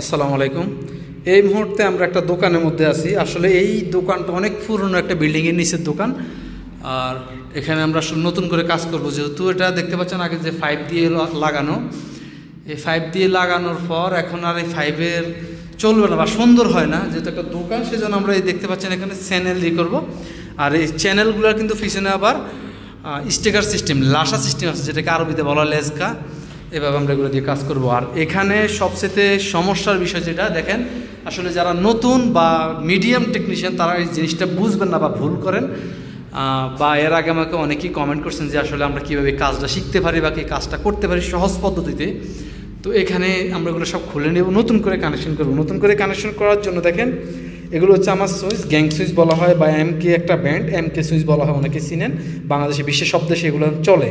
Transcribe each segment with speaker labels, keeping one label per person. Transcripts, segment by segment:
Speaker 1: আসসালামু আলাইকুম। এই মুহূর্তে আমরা একটা দোকানের মধ্যে আছি। আসলে এই দোকানটা অনেক পুরনো একটা বিল্ডিংয়ের নিচের দোকান। আর এখানে আমরা নতুন করে কাজ করব, যেহেতু এটা দেখতে পাচ্ছেন আগে যে 5 দিয়ে লাগানো, এই 5 দিয়ে লাগানোর পর এখন আর এই 5-এর চলবে না বা সুন্দর হয় না, যেহেতু একটা দোকান, সেজন্য আমরা এই দেখতে পাচ্ছেন এখানে চ্যানেল দিয়ে করবো। আর এই চ্যানেলগুলোর কিন্তু পিছনে আবার স্টিকার সিস্টেম, লাসা সিস্টেম আছে, যেটাকে আরবিতে বলা লেজকা। এভাবে আমরা এগুলো দিয়ে কাজ করব। আর এখানে সবচেয়ে সমস্যার বিষয় যেটা দেখেন, আসলে যারা নতুন বা মিডিয়াম টেকনিশিয়ান তারা এই জিনিসটা বুঝবেন না বা ভুল করেন। বা এর আগে আমাকে অনেকেই কমেন্ট করছেন যে আসলে আমরা কীভাবে কাজটা শিখতে পারি বা কী কাজটা করতে পারি সহজ পদ্ধতিতে। তো এখানে আমরা এগুলো সব খুলে নেব, নতুন করে কানেকশন করব। নতুন করে কানেকশন করার জন্য দেখেন, এগুলো হচ্ছে আমার সুইচ, গ্যাং সুইচ বলা হয় বা এমকে একটা ব্যান্ড, এমকে সুইচ বলা হয়, অনেকে চিনেন। বাংলাদেশে বিশ্বের সব দেশে এগুলো চলে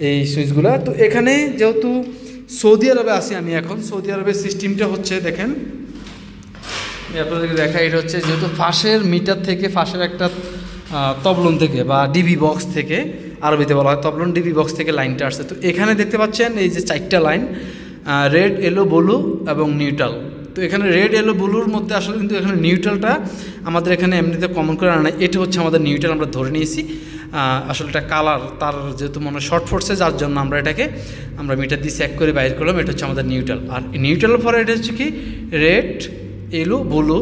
Speaker 1: এই সুইচগুলো। তো এখানে যেহেতু সৌদি আরবে আছি আমি এখন, সৌদি আরবের সিস্টেমটা হচ্ছে দেখেন, আমি আপনাদেরকে দেখাই। এটা হচ্ছে যেহেতু ফাঁসের মিটার থেকে, ফাঁসের একটা তবলন থেকে বা ডিবি বক্স থেকে, আরবিতে বলা হয় তবলন, ডিবি বক্স থেকে লাইনটা আসছে। তো এখানে দেখতে পাচ্ছেন এই যে 4টা লাইন, রেড, ইয়েলো, ব্লু এবং নিউট্রাল। তো এখানে রেড, ইয়েলো, ব্লুর মধ্যে আসলে কিন্তু এখানে নিউট্রালটা আমাদের এখানে এমনিতে কমন করে আনা, এটা হচ্ছে আমাদের নিউট্রাল, আমরা ধরে নিয়েছি। আসলে এটা কালার তার যেহেতু মনে শর্ট পড়ছে, যার জন্য আমরা এটাকে মিটার দিয়ে চেক করে বাইর করলাম, এটা হচ্ছে আমাদের নিউট্রাল। আর নিউট্রালের পরে এটা হচ্ছে কি রেড, ইয়েলো, ব্লু।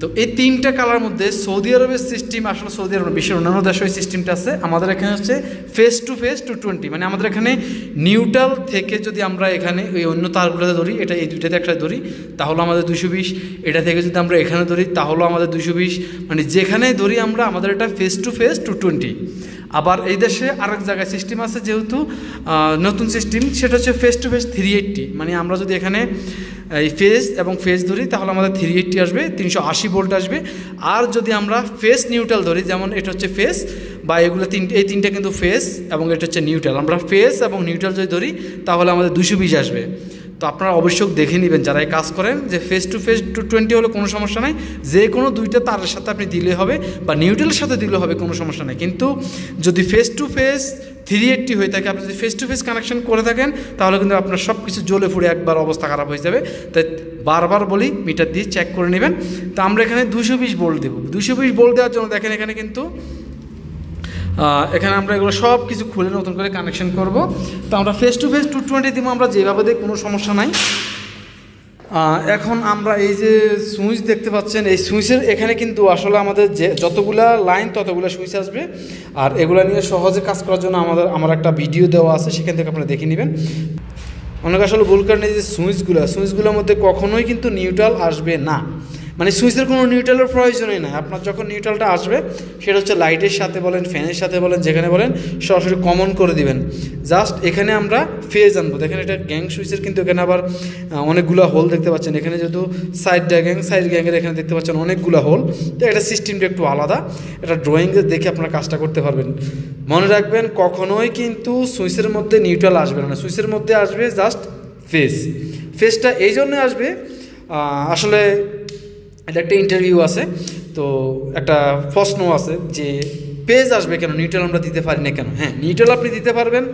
Speaker 1: তো এই 3টা কালার মধ্যে সৌদি আরবের সিস্টেম, আসলে সৌদি আরব বিশ্বের অন্যান্য দেশে ওই সিস্টেমটা আছে। আমাদের এখানে হচ্ছে ফেস টু ফেস 220, মানে আমাদের এখানে নিউট্রাল থেকে যদি আমরা এখানে ওই অন্য তারগুলোতে ধরি, এটা এই দুইটাতে একটা ধরি তাহলে আমাদের 220, এটা থেকে যদি আমরা এখানে ধরি তাহলেও আমাদের 220, মানে যেখানে ধরি আমরা, আমাদের এটা ফেস টু ফেস 220। আবার এই দেশে আরেক জায়গায় সিস্টেম আছে, যেহেতু নতুন সিস্টেম, সেটা হচ্ছে ফেস টু ফেস 380, মানে আমরা যদি এখানে এই ফেস এবং ফেস ধরি তাহলে আমাদের 380 আসবে, 380 ভোল্ট আসবে। আর যদি আমরা ফেস নিউট্রাল ধরি, যেমন এটা হচ্ছে ফেস বা এগুলো এই তিনটা কিন্তু ফেস এবং এটা হচ্ছে নিউট্রাল, আমরা ফেস এবং নিউট্রাল যদি ধরি তাহলে আমাদের 220 আসবে। তো আপনারা অবশ্যই দেখে নেবেন যারা এই কাজ করেন, যে ফেস টু ফেস 220 হলে কোনো সমস্যা নাই, যে কোনো দুইটা তারের সাথে আপনি দিলে হবে বা নিউট্রালের সাথে দিলে হবে, কোনো সমস্যা নেই। কিন্তু যদি ফেস টু ফেস 380 হয়ে থাকে, আপনি যদি ফেস টু ফেস কানেকশন করে থাকেন তাহলে কিন্তু আপনার সব কিছু জ্বলে ফুড়ে একবার অবস্থা খারাপ হয়ে যাবে। তাই বারবার বলি মিটার দিয়ে চেক করে নেবেন। তো আমরা এখানে 220 ভোল্ট দেবো। 220 ভোল্ট দেওয়ার জন্য দেখেন এখানে কিন্তু এখানে আমরা এগুলো সব কিছু খুলে নতুন করে কানেকশন করব। তো আমরা ফেস টু ফেস 220 দিব, আমরা যেভাবে দিই কোনো সমস্যা নাই। এখন আমরা এই যে সুইচ দেখতে পাচ্ছেন, এই সুইচের এখানে কিন্তু আসলে আমাদের যে যতগুলা লাইন ততগুলো সুইচ আসবে। আর এগুলো নিয়ে সহজে কাজ করার জন্য আমার একটা ভিডিও দেওয়া আছে, সেখান থেকে আপনারা দেখে নেবেন। অনেক আসলে ভুল কারণে যে সুইচগুলোর মধ্যে কখনোই কিন্তু নিউট্রাল আসবে না, মানে সুইচের কোনো নিউট্রালের প্রয়োজনই নাই। আপনার যখন নিউট্রালটা আসবে সেটা হচ্ছে লাইটের সাথে বলেন, ফ্যানের সাথে বলেন, যেখানে বলেন সরাসরি কমন করে দিবেন। জাস্ট এখানে আমরা ফেজ আনবো। দেখেন এটা গ্যাং সুইচের, কিন্তু এখানে আবার অনেকগুলো হোল দেখতে পাচ্ছেন। এখানে যেহেতু সাইড গ্যাংয়ের এখানে দেখতে পাচ্ছেন অনেকগুলো হোল। তো এটা সিস্টেমটা একটু আলাদা, এটা ড্রয়িংয়ে দেখে আপনারা কাজটা করতে পারবেন। মনে রাখবেন কখনোই কিন্তু সুইচের মধ্যে নিউট্রাল আসবে না, সুইচের মধ্যে আসবে জাস্ট ফেজটা। এই জন্য আসবে, আসলে এটা একটা ইন্টারভিউ আছে, তো একটা প্রশ্ন আছে যে পেজ আসবে কেন, নিউট্রাল আমরা দিতে পারি না কেন? হ্যাঁ, নিউট্রাল আপনি দিতে পারবেন,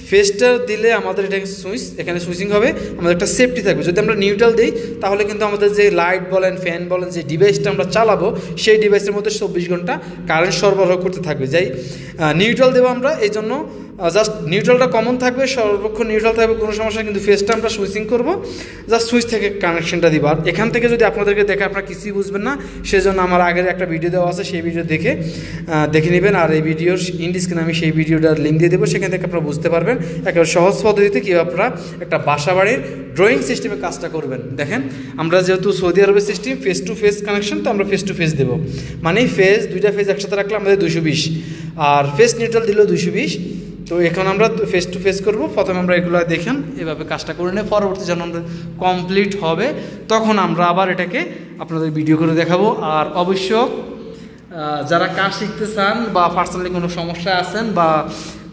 Speaker 1: ফেজটা দিলে আমাদের এটা সুইচ, এখানে সুইচিং হবে, আমাদের একটা সেফটি থাকবে। যদি আমরা নিউট্রাল দিই তাহলে কিন্তু আমাদের যে লাইট বলেন, ফ্যান বলেন, যে ডিভাইসটা আমরা চালাবো সেই ডিভাইসের মধ্যে 24 ঘন্টা কারেন্ট সরবরাহ করতে থাকবে। যাই নিউট্রাল দেবো আমরা, এই জন্য জাস্ট নিউট্রালটা কমন থাকবে, সর্বক্ষণ নিউট্রাল থাকবে, কোনো সমস্যা। কিন্তু ফেসটা আমরা সুইচিং করবো, জাস্ট সুইচ থেকে কানেকশনটা দিব। আর এখান থেকে যদি আপনাদেরকে দেখে আপনারা কিছুই বুঝবেন না, সেজন্য আমার আগের একটা ভিডিও দেওয়া আছে, সেই ভিডিও দেখে নেবেন। আর এই ভিডিওর ইন্ডিস্ক্রিনে আমি সেই ভিডিওটার লিঙ্ক দিয়ে দেবো, সেখান থেকে আপনারা বুঝতে পারবেন একেবারে সহজ পদ্ধতিতে কীভাবে আপনারা একটা বাসা বাড়ির ড্রয়িং সিস্টেমে কাজটা করবেন। দেখেন আমরা যেহেতু সৌদি আরবের system face to face connection, তো আমরা ফেস টু ফেস দেবো, মানে দুইটা ফেজ একসাথে রাখলে আমাদের 220, আর ফেস নিউট্রাল দিলেও 220। তো এখন আমরা ফেস টু ফেস করবো। প্রথমে আমরা এগুলো দেখেন এভাবে কাজটা করে নিয়ে, পরবর্তী যখন আমাদের কমপ্লিট হবে তখন আমরা আবার এটাকে আপনাদের ভিডিও করে দেখাবো। আর অবশ্য যারা কাজ শিখতে চান বা পার্সোনালি কোনো সমস্যা আছেন বা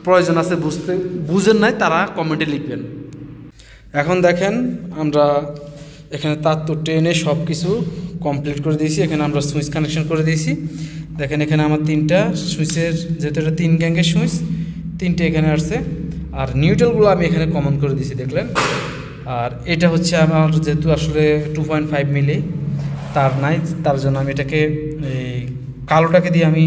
Speaker 1: প্রয়োজন আছে, বুঝেন নাই, তারা কমেন্টে লিখবেন। এখন দেখেন আমরা এখানে তার তো টেনে সব কিছু কমপ্লিট করে দিয়েছি। এখানে আমরা সুইচ কানেকশন করে দিয়েছি। দেখেন এখানে আমার 3টা সুইচের, যেহেতু এটা 3 গ্যাংয়ের সুইচ, 3টে এখানে আসছে। আর নিউট্রালগুলো আমি এখানে কমন করে দিয়েছি, দেখলেন। আর এটা হচ্ছে আমার যেহেতু আসলে 2.5 মিলি তার নাই, তার জন্য আমি এটাকে এই কালোটাকে দিয়ে আমি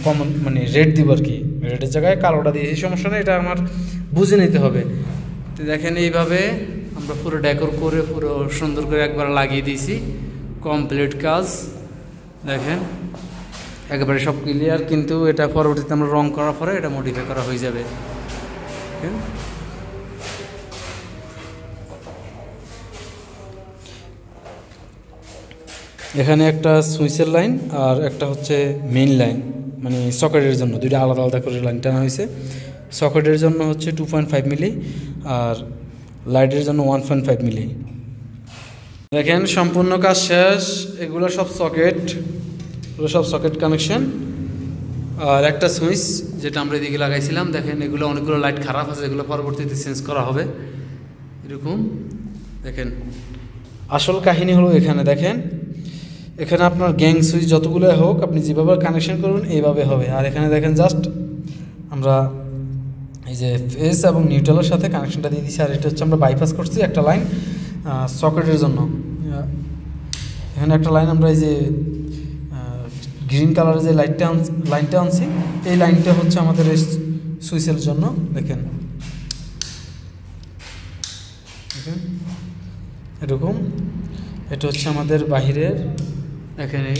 Speaker 1: কমন মানে রেড দিব আর কি, রেডের জায়গায় কালোটা দিয়ে, এই সমস্যা নেই, এটা আমার বুঝে নিতে হবে। তো দেখেন এইভাবে আমরা পুরো ডেকোর করে পুরো সুন্দর করে একবার লাগিয়ে দিয়েছি, কমপ্লিট কাজ দেখেন একেবারে সব ক্লিয়ার। কিন্তু এটা পরবর্তীতে আমরা রং করার পরে এটা মডিফাই করা হয়ে যাবে। এখানে একটা সুইচের লাইন আর একটা হচ্ছে মেইন লাইন, মানে সকেটের জন্য দুইটা আলাদা আলাদা করে লাইন টানা হয়েছে। সকেটের জন্য হচ্ছে 2.5 মিলি আর লাইটের জন্য 1.5 মিলি। দেখেন সম্পূর্ণ কাজ শেষ, এগুলো সব সকেট, এগুলো সব সকেট কানেকশন আর একটা সুইচ যেটা আমরা এদিকে লাগাইছিলাম। দেখেন এগুলো অনেকগুলো লাইট খারাপ আছে, এগুলো পরবর্তীতে চেঞ্জ করা হবে। এরকম দেখেন আসল কাহিনী হলো এখানে দেখেন, এখানে আপনার গ্যাং সুইচ যতগুলো হোক আপনি যেভাবে কানেকশন করবেন এইভাবে হবে। আর এখানে দেখেন জাস্ট আমরা এই যে ফেস এবং নিউট্রালের সাথে কানেকশনটা দিয়ে দিচ্ছি। আর এটা হচ্ছে আমরা বাইপাস করছি একটা লাইন সকেটের জন্য। এখানে একটা লাইন আমরা এই যে গ্রিন কালারের যে লাইনটা আনছি, এই লাইনটা হচ্ছে আমাদের এই সুইচের জন্য। দেখেন এরকম, এটা হচ্ছে আমাদের বাহিরের। এখানে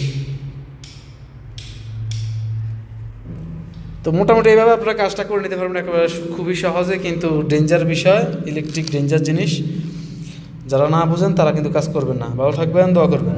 Speaker 1: তো মোটামুটি এইভাবে আপনারা কাজটা করে নিতে পারবেন একেবারে খুবই সহজে, কিন্তু ডেঞ্জার বিষয়, ইলেকট্রিক ডেঞ্জার জিনিস, যারা না বুঝেন তারা কিন্তু কাজ করবেন না। ভালো থাকবেন, দোয়া করবেন।